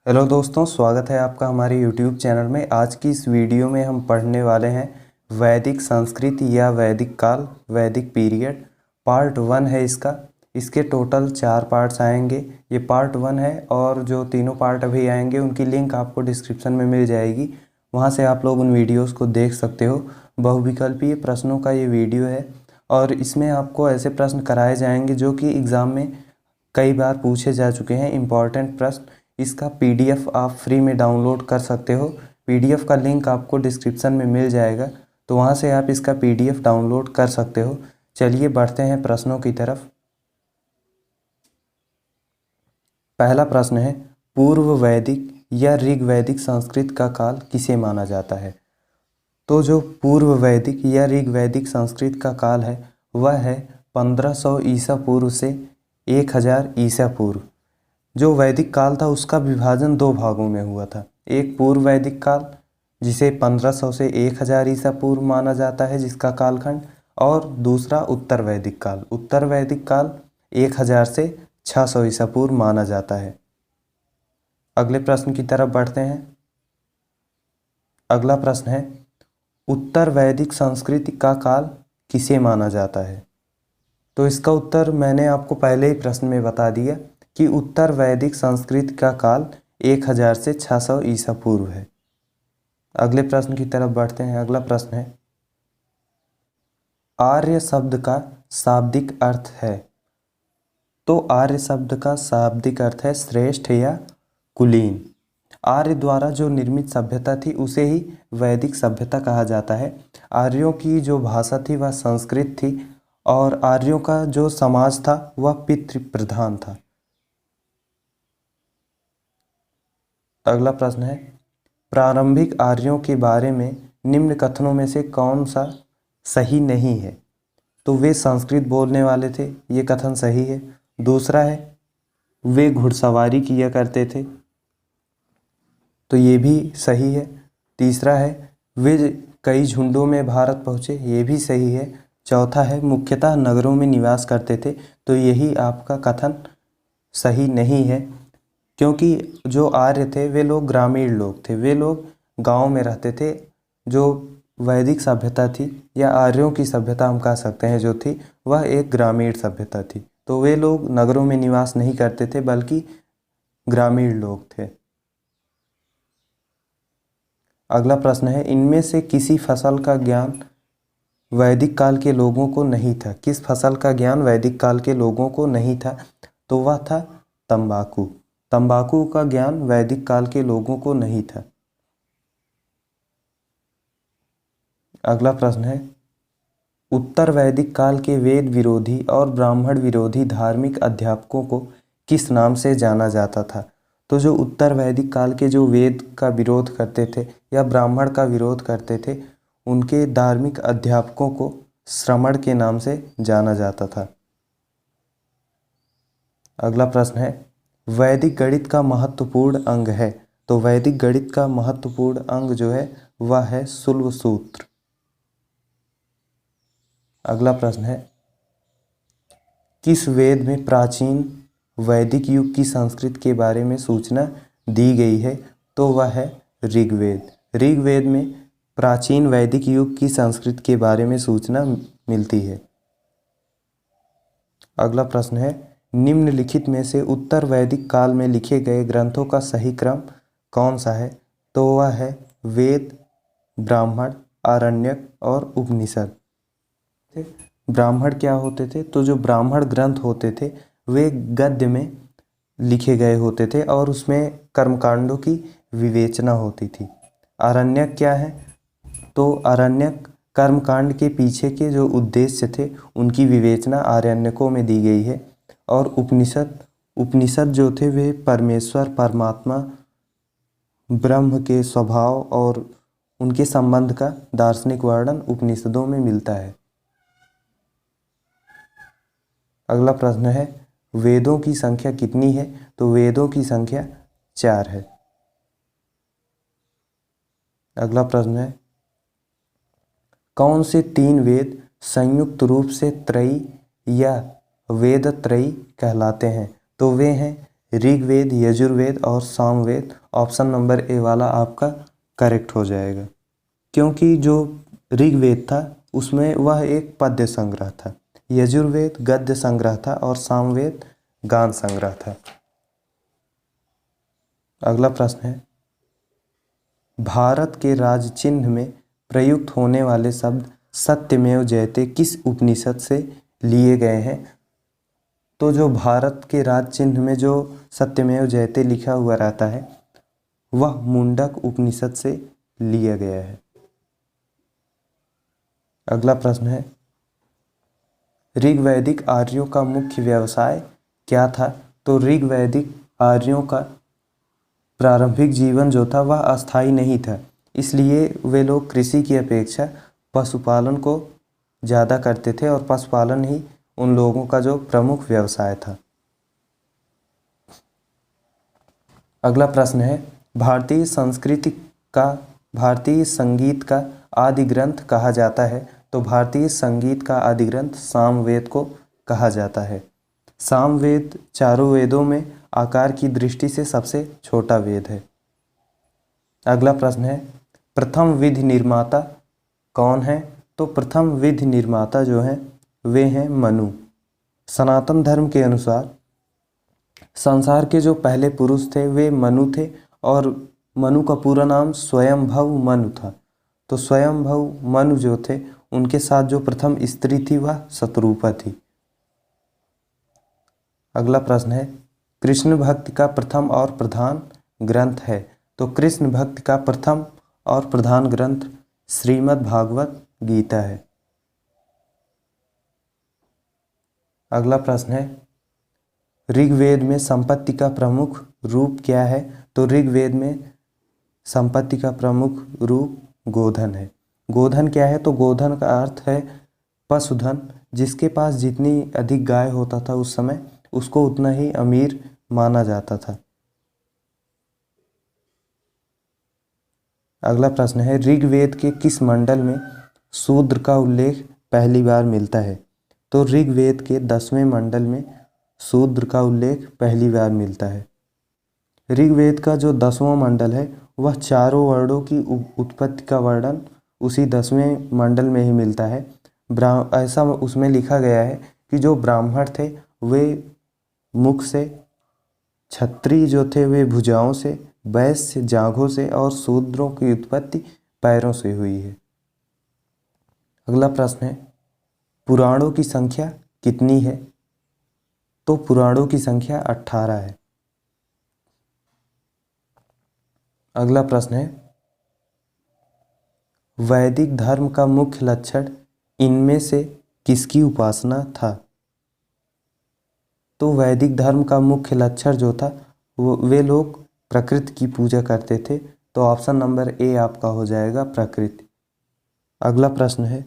Hello दोस्तों, स्वागत है आपका हमारे YouTube चैनल में। आज की इस वीडियो में हम पढ़ने वाले हैं वैदिक संस्कृत या वैदिक काल, वैदिक पीरियड। पार्ट 1 है इसका। इसके टोटल 4 पार्ट्स आएंगे। ये पार्ट 1 है और जो तीनों पार्ट अभी आएंगे उनकी लिंक आपको डिस्क्रिप्शन में मिल जाएगी। वहाँ से आप लोग उन वीडियोज़ को देख सकते हो। बहुविकल्पीय प्रश्नों का ये वीडियो है और इसमें आपको ऐसे प्रश्न कराए जाएंगे जो कि एग्ज़ाम में कई बार पूछे जा चुके हैं, इम्पॉर्टेंट प्रश्न। इसका पीडीएफ आप फ्री में डाउनलोड कर सकते हो। पीडीएफ का लिंक आपको डिस्क्रिप्शन में मिल जाएगा, तो वहाँ से आप इसका पीडीएफ डाउनलोड कर सकते हो। चलिए बढ़ते हैं प्रश्नों की तरफ। पहला प्रश्न है, पूर्व वैदिक या ऋग्वैदिक संस्कृत का काल किसे माना जाता है? तो जो पूर्व वैदिक या ऋग्वैदिक संस्कृत का काल है वह है 1500 ईसा पूर्व से 1000 ईसा पूर्व। जो वैदिक काल था उसका विभाजन 2 भागों में हुआ था। एक पूर्व वैदिक काल जिसे 1500 से 1000 ईसा पूर्व माना जाता है जिसका कालखंड, और दूसरा उत्तर वैदिक काल। उत्तर वैदिक काल 1000 से 600 ईसा पूर्व माना जाता है। अगले प्रश्न की तरफ बढ़ते हैं। अगला प्रश्न है, उत्तर वैदिक संस्कृति का काल किसे माना जाता है? तो इसका उत्तर मैंने आपको पहले ही प्रश्न में बता दिया कि उत्तर वैदिक संस्कृति का काल 1000 से 600 ईसा पूर्व है। अगले प्रश्न की तरफ बढ़ते हैं। अगला प्रश्न है, आर्य शब्द का शाब्दिक अर्थ है? तो आर्य शब्द का शाब्दिक अर्थ है श्रेष्ठ या कुलीन। आर्य द्वारा जो निर्मित सभ्यता थी उसे ही वैदिक सभ्यता कहा जाता है। आर्यों की जो भाषा थी वह संस्कृत थी और आर्यों का जो समाज था वह पितृ प्रधान था। अगला प्रश्न है, प्रारंभिक आर्यों के बारे में निम्न कथनों में से कौन सा सही नहीं है? तो वे संस्कृत बोलने वाले थे, ये कथन सही है। दूसरा है, वे घुड़सवारी किया करते थे, तो ये भी सही है। तीसरा है, वे कई झुंडों में भारत पहुँचे, ये भी सही है। चौथा है, मुख्यतः नगरों में निवास करते थे, तो यही आपका कथन सही नहीं है, क्योंकि जो आर्य थे वे लोग ग्रामीण लोग थे, वे लोग गांव में रहते थे। जो वैदिक सभ्यता थी या आर्यों की सभ्यता हम कह सकते हैं जो थी, वह एक ग्रामीण सभ्यता थी, तो वे लोग नगरों में निवास नहीं करते थे बल्कि ग्रामीण लोग थे। अगला प्रश्न है, इनमें से किसी फसल का ज्ञान वैदिक काल के लोगों को नहीं था? किस फसल का ज्ञान वैदिक काल के लोगों को नहीं था? तो वह था तंबाकू। तंबाकू का ज्ञान वैदिक काल के लोगों को नहीं था। अगला प्रश्न है, उत्तर वैदिक काल के वेद विरोधी और ब्राह्मण विरोधी धार्मिक अध्यापकों को किस नाम से जाना जाता था? तो जो उत्तर वैदिक काल के जो वेद का विरोध करते थे या ब्राह्मण का विरोध करते थे, उनके धार्मिक अध्यापकों को श्रमण के नाम से जाना जाता था। अगला प्रश्न है, वैदिक गणित का महत्वपूर्ण अंग है? तो वैदिक गणित का महत्वपूर्ण अंग जो है वह है शुल्ब सूत्र। अगला प्रश्न है, किस वेद में प्राचीन वैदिक युग की संस्कृति के बारे में सूचना दी गई है? तो वह है ऋग्वेद। ऋग्वेद में प्राचीन वैदिक युग की संस्कृति के बारे में सूचना मिलती है। अगला प्रश्न है, निम्नलिखित में से उत्तर वैदिक काल में लिखे गए ग्रंथों का सही क्रम कौन सा है? तो वह है वेद, ब्राह्मण, आरण्यक और उपनिषद। ब्राह्मण क्या होते थे? तो जो ब्राह्मण ग्रंथ होते थे वे गद्य में लिखे गए होते थे और उसमें कर्मकांडों की विवेचना होती थी। आरण्यक क्या है? तो आरण्यक कर्मकांड के पीछे के जो उद्देश्य थे उनकी विवेचना आरण्यकों में दी गई है। और उपनिषद जो थे वे परमेश्वर, परमात्मा, ब्रह्म के स्वभाव और उनके संबंध का दार्शनिक वर्णन उपनिषदों में मिलता है। अगला प्रश्न है, वेदों की संख्या कितनी है? तो वेदों की संख्या 4 है। अगला प्रश्न है, कौन से 3 वेद संयुक्त रूप से त्रयी या वेदत्रयी कहलाते हैं? तो वे हैं ऋग्वेद, यजुर्वेद और सामवेद। ऑप्शन नंबर ए वाला आपका करेक्ट हो जाएगा, क्योंकि जो ऋग्वेद था उसमें वह एक पद्य संग्रह था, यजुर्वेद गद्य संग्रह था और सामवेद गान संग्रह था। अगला प्रश्न है, भारत के राज चिन्ह में प्रयुक्त होने वाले शब्द सत्यमेव जयते किस उपनिषद से लिए गए हैं? तो जो भारत के राज चिन्ह में जो सत्यमेव जयते लिखा हुआ रहता है वह मुंडक उपनिषद से लिया गया है। अगला प्रश्न है, ऋग्वैदिक आर्यों का मुख्य व्यवसाय क्या था? तो ऋग्वैदिक आर्यों का प्रारंभिक जीवन जो था वह अस्थायी नहीं था, इसलिए वे लोग कृषि की अपेक्षा पशुपालन को ज़्यादा करते थे और पशुपालन ही उन लोगों का जो प्रमुख व्यवसाय था। अगला प्रश्न है, भारतीय संस्कृति का भारतीय संगीत का आदि ग्रंथ कहा जाता है? तो भारतीय संगीत का आदि ग्रंथ सामवेद को कहा जाता है। सामवेद चारों वेदों में आकार की दृष्टि से सबसे छोटा वेद है। अगला प्रश्न है, प्रथम विधि निर्माता कौन है? तो प्रथम विधि निर्माता जो हैं वे हैं मनु। सनातन धर्म के अनुसार संसार के जो पहले पुरुष थे वे मनु थे और मनु का पूरा नाम स्वयंभव मनु था। तो स्वयंभव मनु जो थे उनके साथ जो प्रथम स्त्री थी वह शतरूपा थी। अगला प्रश्न है, कृष्ण भक्ति का प्रथम और प्रधान ग्रंथ है? तो कृष्ण भक्ति का प्रथम और प्रधान ग्रंथ श्रीमद् भागवत गीता है। अगला प्रश्न है, ऋग्वेद में संपत्ति का प्रमुख रूप क्या है? तो ऋग्वेद में संपत्ति का प्रमुख रूप गोधन है। गोधन क्या है? तो गोधन का अर्थ है पशुधन। जिसके पास जितनी अधिक गाय होता था उस समय उसको उतना ही अमीर माना जाता था। अगला प्रश्न है, ऋग्वेद के किस मंडल में शूद्र का उल्लेख पहली बार मिलता है? तो ऋग्वेद के 10वें मंडल में शूद्र का उल्लेख पहली बार मिलता है। ऋग्वेद का जो 10वां मंडल है वह चारों वर्णों की उत्पत्ति का वर्णन उसी 10वें मंडल में ही मिलता है। ऐसा उसमें लिखा गया है कि जो ब्राह्मण थे वे मुख से, क्षत्रिय जो थे वे भुजाओं से, वैश्य जांघों से और शूद्रों की उत्पत्ति पैरों से हुई है। अगला प्रश्न है, पुराणों की संख्या कितनी है? तो पुराणों की संख्या 18 है। अगला प्रश्न है, वैदिक धर्म का मुख्य लक्षण इनमें से किसकी उपासना था? तो वैदिक धर्म का मुख्य लक्षण जो था वे लोग प्रकृति की पूजा करते थे। तो ऑप्शन नंबर ए आपका हो जाएगा प्रकृति। अगला प्रश्न है,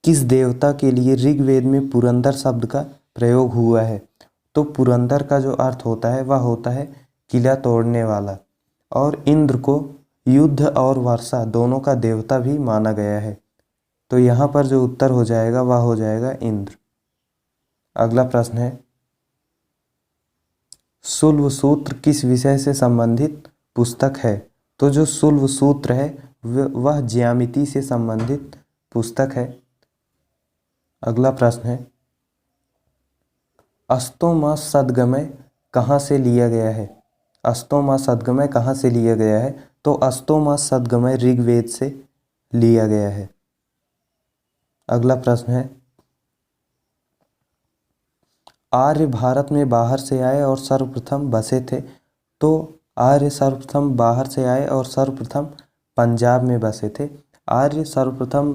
किस देवता के लिए ऋग्वेद में पुरंदर शब्द का प्रयोग हुआ है? तो पुरंदर का जो अर्थ होता है वह होता है किला तोड़ने वाला, और इंद्र को युद्ध और वर्षा दोनों का देवता भी माना गया है। तो यहाँ पर जो उत्तर हो जाएगा वह हो जाएगा इंद्र। अगला प्रश्न है, शुल्ब सूत्र किस विषय से संबंधित पुस्तक है? तो जो शुल्ब सूत्र है वह ज्यामिति से संबंधित पुस्तक है। अगला प्रश्न है, अस्तोमा सद्गमय कहाँ से लिया गया है? अस्तोमा सद्गमय कहाँ से लिया गया है? तो अस्तोमा सद्गमय ऋग्वेद से लिया गया है। अगला प्रश्न है, आर्य भारत में बाहर से आए और सर्वप्रथम बसे थे। तो आर्य सर्वप्रथम बाहर से आए और सर्वप्रथम पंजाब में बसे थे। आर्य सर्वप्रथम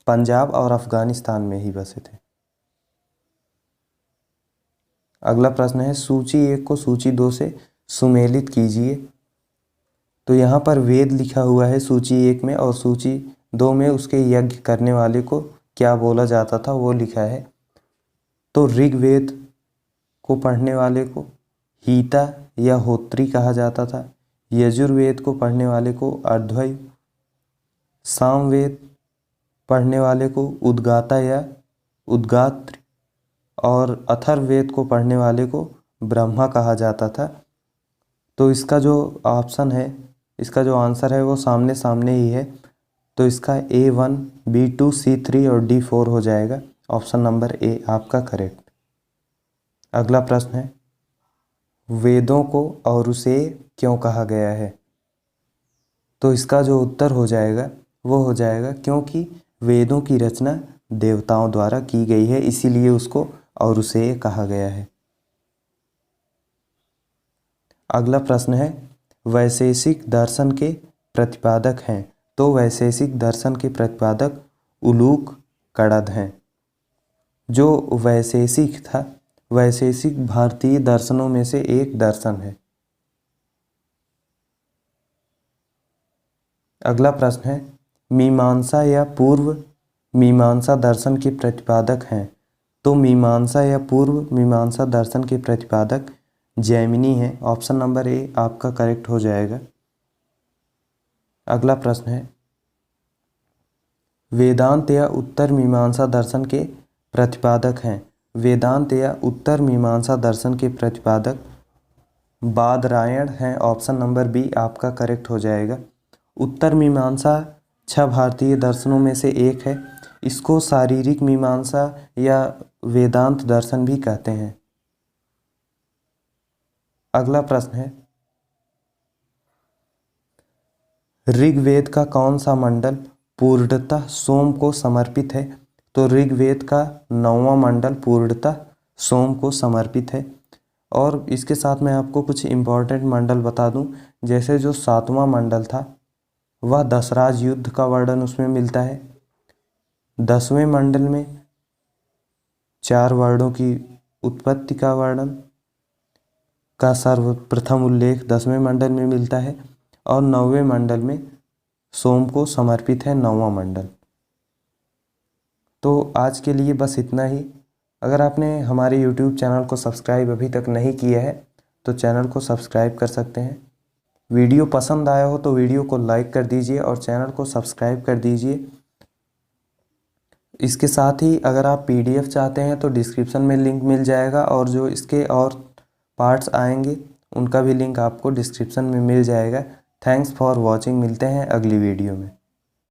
पंजाब और अफगानिस्तान में ही बसे थे। अगला प्रश्न है, सूची 1 को सूची 2 से सुमेलित कीजिए। तो यहाँ पर वेद लिखा हुआ है सूची 1 में और सूची 2 में उसके यज्ञ करने वाले को क्या बोला जाता था वो लिखा है। तो ऋग्वेद को पढ़ने वाले को हीता या होत्री कहा जाता था। यजुर्वेद को पढ़ने वाले को अर्ध्वयु, सामवेद पढ़ने वाले को उद्गाता या उद्गात्र और अथर्ववेद को पढ़ने वाले को ब्रह्मा कहा जाता था। तो इसका जो ऑप्शन है, इसका जो आंसर है वो सामने सामने ही है। तो इसका A1, B2, C3 और D4 हो जाएगा। ऑप्शन नंबर ए आपका करेक्ट। अगला प्रश्न है, वेदों को औरुसेय क्यों कहा गया है? तो इसका जो उत्तर हो जाएगा वो हो जाएगा क्योंकि वेदों की रचना देवताओं द्वारा की गई है, इसीलिए उसको औरुसेय कहा गया है। अगला प्रश्न है, वैशेषिक दर्शन के प्रतिपादक हैं। तो वैशेषिक दर्शन के प्रतिपादक उलूक कड़द हैं। जो वैशेषिक था, वैशेषिक भारतीय दर्शनों में से एक दर्शन है। अगला प्रश्न है, मीमांसा या पूर्व मीमांसा दर्शन के प्रतिपादक हैं। तो मीमांसा या पूर्व मीमांसा दर्शन के प्रतिपादक जैमिनी हैं। ऑप्शन नंबर ए आपका करेक्ट हो जाएगा। अगला प्रश्न है, वेदांत या उत्तर मीमांसा दर्शन के प्रतिपादक हैं। वेदांत या उत्तर मीमांसा दर्शन के प्रतिपादक बादरायण हैं। ऑप्शन नंबर बी आपका करेक्ट हो जाएगा। उत्तर मीमांसा 6 भारतीय दर्शनों में से एक है। इसको शारीरिक मीमांसा या वेदांत दर्शन भी कहते हैं। अगला प्रश्न है, ऋग्वेद का कौन सा मंडल पूर्णतः सोम को समर्पित है? तो ऋग्वेद का 9वां मंडल पूर्णतः सोम को समर्पित है। और इसके साथ मैं आपको कुछ इम्पोर्टेंट मंडल बता दूं, जैसे जो 7वां मंडल था वह दशराज युद्ध का वर्णन उसमें मिलता है। 10वें मंडल में 4 वर्णों की उत्पत्ति का वर्णन का सर्वप्रथम उल्लेख 10वें मंडल में मिलता है। और 9वें मंडल में सोम को समर्पित है 9वां मंडल। तो आज के लिए बस इतना ही। अगर आपने हमारे YouTube चैनल को सब्सक्राइब अभी तक नहीं किया है तो चैनल को सब्सक्राइब कर सकते हैं। वीडियो पसंद आया हो तो वीडियो को लाइक कर दीजिए और चैनल को सब्सक्राइब कर दीजिए। इसके साथ ही अगर आप PDF चाहते हैं तो डिस्क्रिप्शन में लिंक मिल जाएगा, और जो इसके और पार्ट्स आएंगे उनका भी लिंक आपको डिस्क्रिप्शन में मिल जाएगा। Thanks for watching. मिलते हैं अगली वीडियो में।